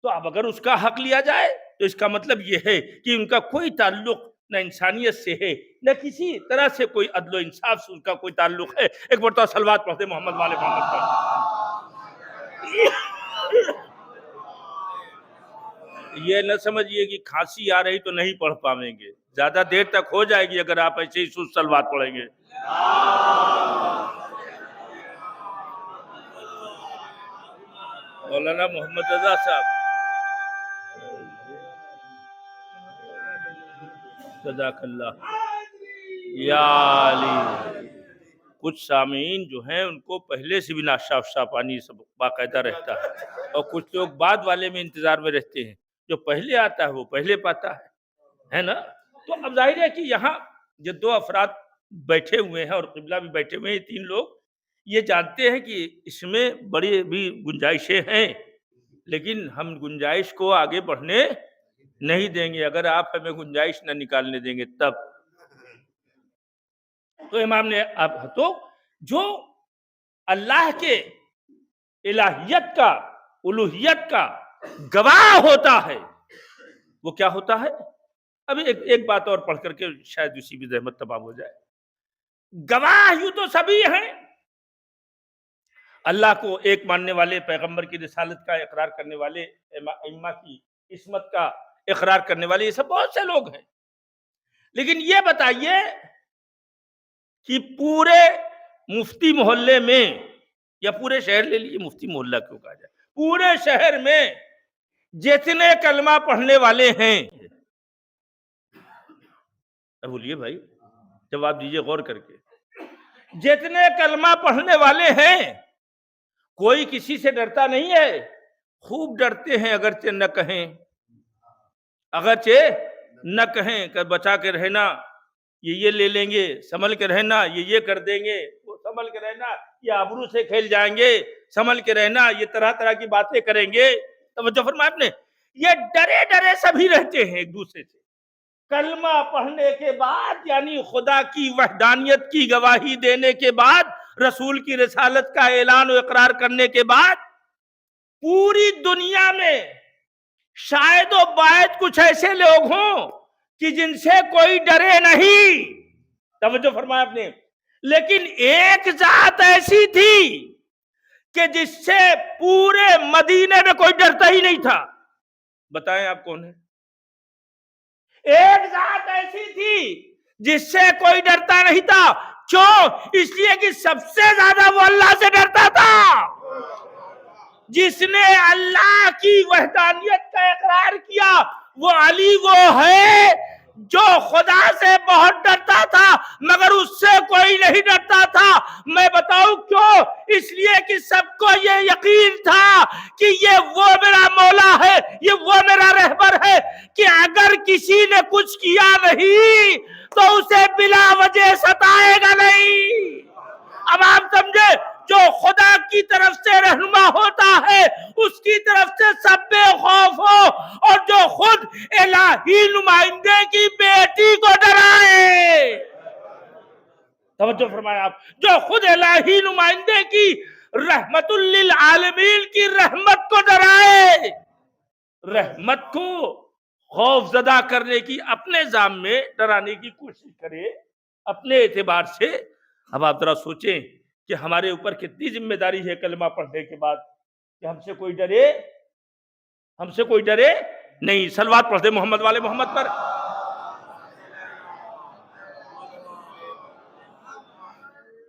تو اب اگر اس کا حق لیا جائے تو اس کا مطلب یہ ہے کہ ان کا کوئی تعلق نہ انسانیت سے ہے نہ کسی طرح سے کوئی عدل و انصاف سے ان کا کوئی تعلق ہے. ایک مرتبہ صلوات پڑھتے محمد والے محمد پر. یہ نہ سمجھیے کہ کھانسی آ رہی تو نہیں پڑھ پاویں گے, زیادہ دیر تک ہو جائے گی اگر آپ ایسے ہی سست صلوات پڑھیں گے. مولانا محمد رضا صاحب جزاک اللہ یا علی. کچھ سامعین جو ہیں ان کو پہلے سے بھی ناشتہ افشا پانی سب باقاعدہ رہتا ہے, اور کچھ لوگ بعد والے میں انتظار میں رہتے ہیں. جو پہلے آتا ہے وہ پہلے پاتا ہے نا. تو اب ظاہر ہے کہ یہاں جو دو افراد بیٹھے ہوئے ہیں اور قبلہ بھی بیٹھے ہوئے ہیں, تین لوگ یہ جانتے ہیں کہ اس میں بڑی بھی گنجائشیں ہیں, لیکن ہم گنجائش کو آگے بڑھنے نہیں دیں گے اگر آپ ہمیں گنجائش نہ نکالنے دیں گے تب. تو امام نے تو جو اللہ کے الہیت کا الوہیت کا گواہ ہوتا ہے وہ کیا ہوتا ہے. ابھی ایک بات اور پڑھ کر کے شاید اسی بھی زحمت تمام ہو جائے. گواہ یوں تو سبھی ہیں, اللہ کو ایک ماننے والے, پیغمبر کی رسالت کا اقرار کرنے والے, ائمہ کی عصمت کا اقرار کرنے والے, یہ سب بہت سے لوگ ہیں. لیکن یہ بتائیے کہ پورے مفتی محلے میں یا پورے شہر لے لیجیے, مفتی محلہ کیوں کہا جائے, پورے شہر میں جتنے کلمہ پڑھنے والے ہیں, بولیے بھائی جواب دیجیے غور کر کے, جتنے کلمہ پڑھنے والے ہیں کوئی کسی سے ڈرتا نہیں ہے. خوب ڈرتے ہیں, اگرچہ نہ کہیں کہ بچا کے رہنا, یہ لے لیں گے, سنبھل کے رہنا, یہ کر دیں گے, وہ سنبھل کے رہنا, یہ آبرو سے کھیل جائیں گے, سنبھل کے رہنا, یہ طرح طرح کی باتیں کریں گے. توجہ فرمایا آپ نے, یہ ڈرے سبھی رہتے ہیں ایک دوسرے سے. کلمہ پڑھنے کے بعد یعنی خدا کی وحدانیت کی گواہی دینے کے بعد, رسول کی رسالت کا اعلان و اقرار کرنے کے بعد, پوری دنیا میں شاید و باید کچھ ایسے لوگ ہوں کہ جن سے کوئی ڈرے نہیں. توجہ فرمایا آپ نے, لیکن ایک ذات ایسی تھی کہ جس سے پورے مدینے میں کوئی ڈرتا ہی نہیں تھا. بتائیں آپ کون ہے؟ ایک ذات ایسی تھی جس سے کوئی ڈرتا نہیں تھا. کیوں؟ اس لیے کہ سب سے زیادہ وہ اللہ سے ڈرتا تھا. جس نے اللہ کی وحدانیت کا اقرار کیا وہ علی وہ ہے جو خدا سے بہت ڈرتا تھا مگر اس سے کوئی نہیں ڈرتا تھا. میں بتاؤں کیوں؟ اس لیے کہ سب کو یہ یقین تھا کہ یہ وہ میرا مولا ہے, یہ وہ میرا رہبر ہے, کہ اگر کسی نے کچھ کیا نہیں تو اسے بلا وجہ ستائے گا نہیں. اب آپ سمجھے, جو خدا کی طرف سے رہنما ہوتا ہے اس کی طرف سے سب بے خوف ہو, اور جو خود الہی نمائندے کی بیٹی کو ڈرائے. توجہ فرمایا آپ, جو خود الہی نمائندے کی رحمت للعالمین کی رحمت کو ڈرائے, رحمت کو خوف زدہ کرنے کی, اپنے ذات میں ڈرانے کی کوشش کرے اپنے اعتبار سے. اب آپ ذرا سوچیں کہ ہمارے اوپر کتنی ذمہ داری ہے کلمہ پڑھنے کے بعد کہ ہم سے کوئی ڈرے نہیں. صلوات پڑھ دے محمد والے محمد پر.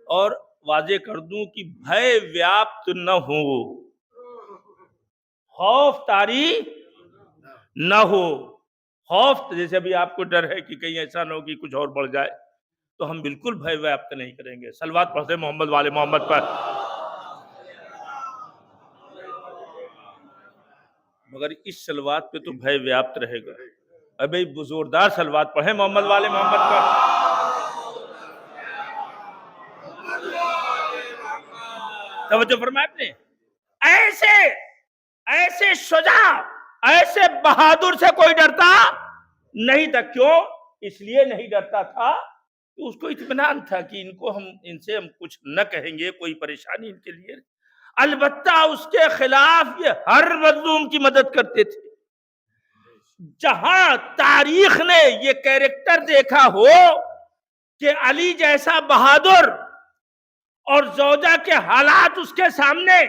اور واضح کر دوں کہ بھے ویاپت نہ ہو, خوف طاری نہ ہو. خوف جیسے ابھی آپ کو ڈر ہے کہ کہیں ایسا نہ ہو کہ کچھ اور بڑھ جائے، تو ہم بالکل بھے ویاپت نہیں کریں گے. صلوات پڑھتے ہیں محمد والے محمد پر. مگر اس صلوات پہ تو بھے ویاپت رہے گا. ابھی زوردار صلوات پڑھیں محمد والے محمد پر. توجہ فرمایا آپ نے. ایسے شجاع، ایسے بہادر سے کوئی ڈرتا نہیں تھا. کیوں؟ اس لیے نہیں ڈرتا تھا کہ اس کو اطمینان تھا کہ ان سے ہم کچھ نہ کہیں گے، کوئی پریشانی ان کے لیے. البتہ اس کے خلاف یہ ہر مظلوم کی مدد کرتے تھے. جہاں تاریخ نے یہ کیریکٹر دیکھا ہو کہ علی جیسا بہادر اور زوجہ کے حالات اس کے سامنے،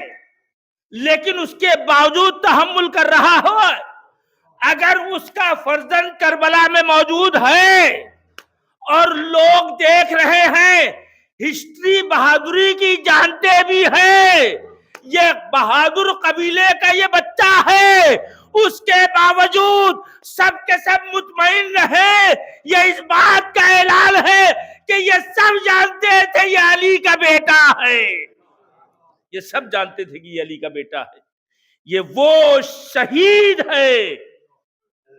لیکن اس کے باوجود تحمل کر رہا ہو، اگر اس کا فرزند کربلا میں موجود ہے اور لوگ دیکھ رہے ہیں، ہسٹری بہادری کی جانتے بھی ہیں، یہ بہادر قبیلے کا یہ بچہ ہے، اس کے باوجود سب کے سب مطمئن رہے. یہ اس بات کا اعلان ہے کہ یہ سب جانتے تھے یہ علی کا بیٹا ہے. یہ سب جانتے تھے کہ یہ علی کا بیٹا ہے. یہ وہ شہید ہے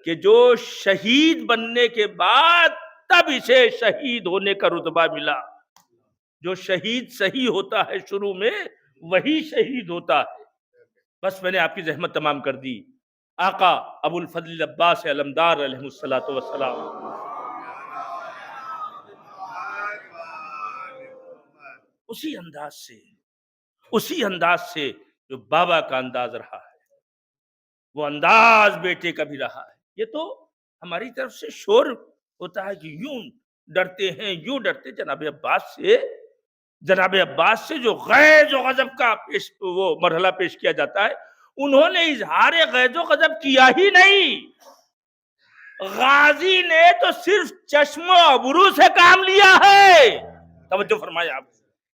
کہ جو شہید بننے کے بعد تب اسے شہید ہونے کا رتبہ ملا. جو شہید صحیح ہوتا ہے شروع میں، وہی شہید ہوتا ہے. بس میں نے آپ کی زحمت تمام کر دی. آقا ابو الفضل عباس علمدار علیہ الصلوۃ والسلام اسی انداز سے جو بابا کا انداز رہا ہے، وہ انداز بیٹے کا بھی رہا ہے. یہ تو ہماری طرف سے شور ہوتا ہے کہ یوں ڈرتے ہیں، یوں ڈرتے. جناب عباس سے جو غیظ و غضب کا وہ مرحلہ پیش کیا جاتا ہے، انہوں نے اظہار غیظ و غضب کیا ہی نہیں. غازی نے تو صرف چشم و ابرو سے کام لیا ہے. توجہ فرمایا آپ.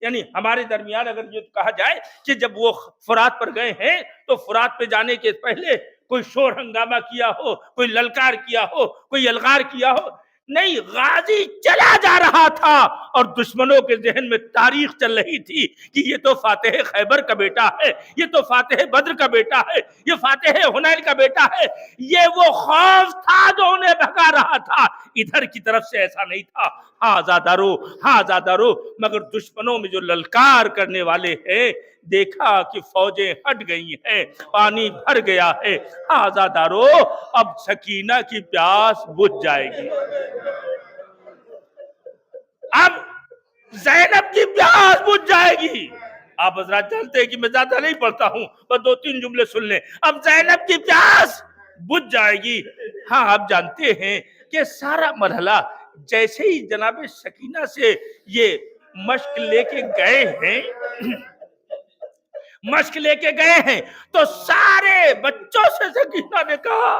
یعنی ہمارے درمیان اگر یہ کہا جائے کہ جب وہ فرات پر گئے ہیں تو فرات پہ جانے کے پہلے کوئی شور ہنگامہ کیا ہو، کوئی للکار کیا ہو، کوئی الغار کیا ہو، نہیں. غازی چلا جا رہا تھا اور دشمنوں کے ذہن میں تاریخ چل رہی تھی کہ یہ تو فاتح خیبر کا بیٹا ہے، یہ تو فاتح بدر کا بیٹا ہے، یہ فاتح حنین کا بیٹا ہے. یہ وہ خوف تھا جو انہیں بھگا رہا تھا. ادھر کی طرف سے ایسا نہیں تھا ہاں آزادارو. مگر دشمنوں میں جو للکار کرنے والے ہیں، دیکھا کہ فوجیں ہٹ گئی ہیں، پانی بھر گیا ہے. آزادارو اب سکینہ کی پیاس بجھ جائے گی. اب زینب کی پیاس بجھ جائے گی. آپ حضرات جانتے ہیں کہ میں زیادہ نہیں پڑھتا ہوں، بس 2-3 جملے سن لیں. اب زینب کی پیاس بجھ جائے گی. ہاں آپ جانتے ہیں کہ سارا مرحلہ جیسے ہی جناب سکینہ سے یہ مشق لے کے گئے ہیں تو سارے بچوں سے سکینہ نے کہا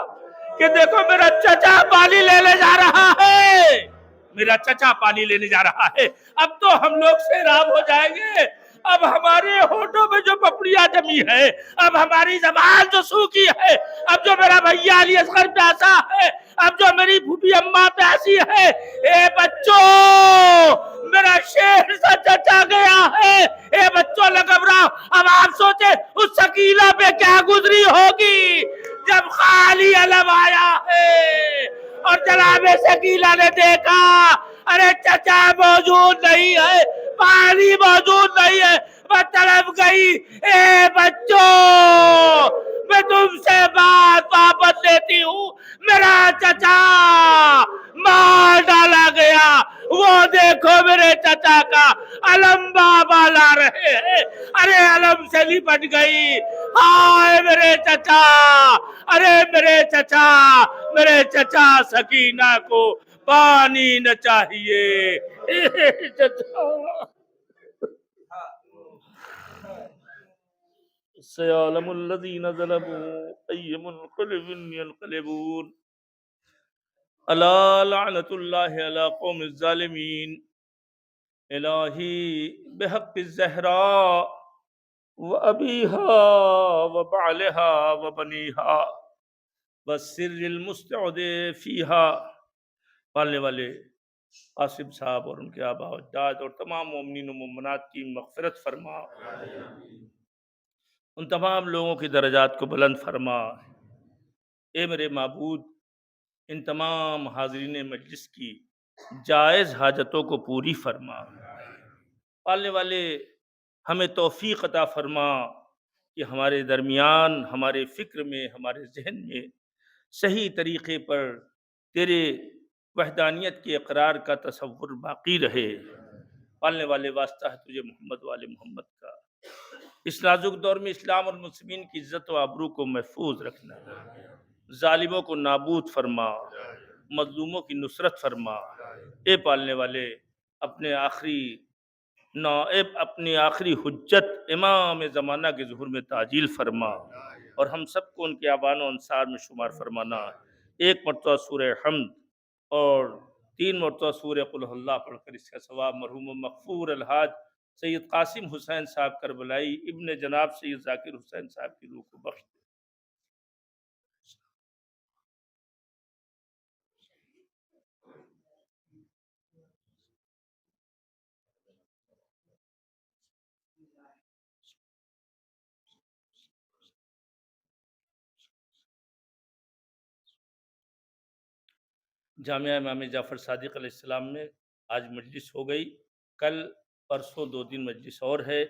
کہ دیکھو میرا چچا پانی لینے جا رہا ہے، میرا چچا پانی لینے جا رہا ہے. اب تو ہم لوگ سیراب ہو جائیں گے. اب ہمارے ہونٹوں میں جو پپڑیاں جمی ہے، اب ہماری زبان جو سوکھی ہے، اب جو میرا بھیا علی اصغر پیاسا ہے، اب جو میری پھوپھی اماں پیاسی ہے، اے بچوں میرا شیر سا چچا گیا ہے. اے بچوں نہ گھبراؤ. اب آپ سوچیں اس سکینہ پہ کیا گزری ہوگی جب خالی علم آیا ہے اور جناب سکینہ نے دیکھا ارے چچا موجود نہیں ہے، پانی موجود نہیں ہے. میں تڑپ گئی. اے بچوں میں تم سے بات واپس لیتی ہوں. میرا چچا مار ڈالا گیا. وہ دیکھو میرے چچا کا علم بابا لا رہے ہیں. ارے علم سے لپٹ گئی. ہائے میرے چچا، ارے میرے چچا سکینہ کو پانی نہ چاہیے. چچا سيعلم الذين ظلموا أي منقلب ينقلبون. ألا لعنة الله على قوم الظالمين. إلهي بحق الزهراء وأبيها وبعلها وبنيها والسر المستعد فیہا۔ پالنے والے قاسم صاحب اور ان کے آباء و اجداد اور تمام مومنین و مومنات کی مغفرت فرما، ان تمام لوگوں کی درجات کو بلند فرما۔ اے میرے معبود، ان تمام حاضرین مجلس کی جائز حاجتوں کو پوری فرما۔ پالنے والے ہمیں توفیق عطا فرما کہ ہمارے درمیان، ہمارے فکر میں، ہمارے ذہن میں صحیح طریقے پر تیرے وحدانیت کے اقرار کا تصور باقی رہے۔ پالنے والے واسطہ ہے تجھے محمد والے محمد کا، اس نازک دور میں اسلام اور مسلمین کی عزت و آبرو کو محفوظ رکھنا، ظالموں کو نابود فرما، مظلوموں کی نصرت فرما۔ اے پالنے والے اپنے آخری حجت امام زمانہ کے ظہور میں تعجیل فرما، اور ہم سب کو ان کے آبان و انصار میں شمار فرمانا۔ ایک مرتبہ سورہ حمد اور 3 مرتبہ سورہ قل هو اللہ پڑھ کر اس کا ثواب مرحوم و مغفور الحاج سید قاسم حسین صاحب کربلائی ابن جناب سید ذاکر حسین صاحب کی روح کو بخش دے۔ جامعہ امام جعفر صادق علیہ السلام میں آج مجلس ہو گئی، کل پرسوں 2 دن مجلس اور ہے،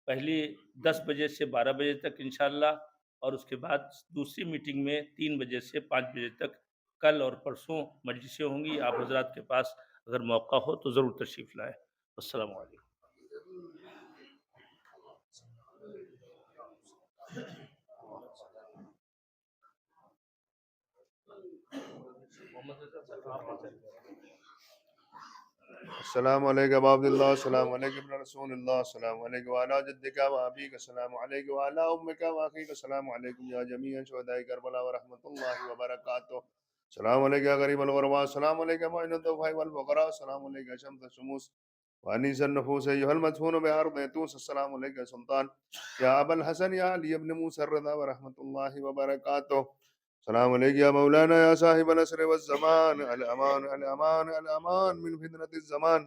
پہلی 10 بجے سے 12 بجے تک انشاءاللہ، اور اس کے بعد دوسری میٹنگ میں 3 بجے سے 5 بجے تک کل اور پرسوں مجلسیں ہوں گی۔ آپ حضرات کے پاس اگر موقع ہو تو ضرور تشریف لائیں۔ السلام علیکم۔ السلام علیکم عبد اللہ، السلام علیکم رسول اللہ، السلام علیکم وعلی جدک و ابیک، السلام علیکم وعلی امک و اخیک، السلام علیکم یا جمیع شہداء کربلا ورحمۃ اللہ وبرکاتہ، السلام علیکم یا غریب الغرباء، السلام علیکم معین الضعفاء والفقراء، السلام علیکم شمس الشموس وانیس النفوس ایھا المدفون بارض طوس، السلام علیکم سلطان یا ابا الحسن یا علی ابن موسی الرضا ورحمۃ اللہ وبرکاتہ، السلام علیکم یا مولانا یا صاحب العصر والزمان، الامان الامان الامان من فتنة الزمان،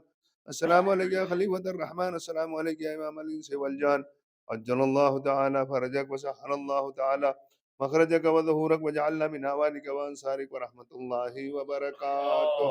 السلام علیکم یا خلیفۃ الرحمن، السلام علیکم یا امام الانس والجان، عجل اللہ تعالی فرجک وسهل اللہ تعالی مخرجک وظہورک وجعلنا من اعوانک وانصارک ورحمۃ اللہ وبرکاتہ۔